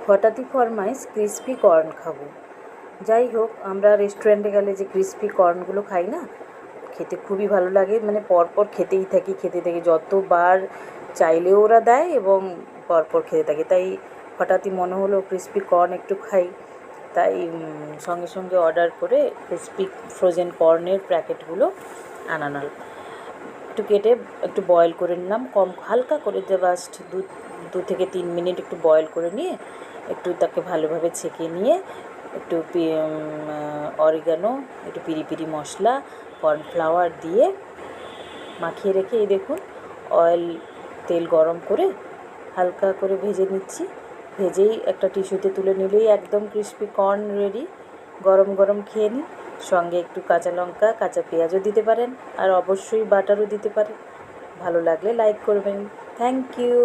হঠাৎই ফরমাইশ crispy corn খাবো। যাই হোক, আমরা রেস্টুরেন্টে গেলে যে ক্রিসপি কর্নগুলো খাই না, খেতে খুবই ভালো লাগে। মানে পরপর খেতেই থাকি, যতবার চাইলেও ওরা দেয় এবং পরপর খেতে থাকি। তাই হঠাৎই মনে হলো ক্রিসপি কর্ন একটু খাই। তাই সঙ্গে সঙ্গে অর্ডার করে ক্রিসপি ফ্রোজেন কর্নের প্যাকেটগুলো আনালাম। একটু কেটে একটু বয়েল করে নিলাম, হালকা করে জাস্ট 2 থেকে 3 মিনিট একটু বয়েল করে নিয়ে একটু তাকে ভালোভাবে ছেঁকে নিয়ে একটু অরিগানো, একটু পিরি পিরি মশলা, কর্নফ্লাওয়ার দিয়ে মাখিয়ে রেখে এই দেখুন তেল গরম করে হালকা করে ভেজে নিচ্ছি। ভেজেই একটা টিস্যুতে তুলে নিলেই একদম ক্রিসপি কর্ন রেডি। গরম গরম খেয়ে নিন। সঙ্গে একটু কাঁচা লঙ্কা, কাঁচা পেঁয়াজও দিতে পারেন, আর অবশ্যই বাটারও দিতে পারেন। ভালো লাগলে লাইক করবেন। Thank you.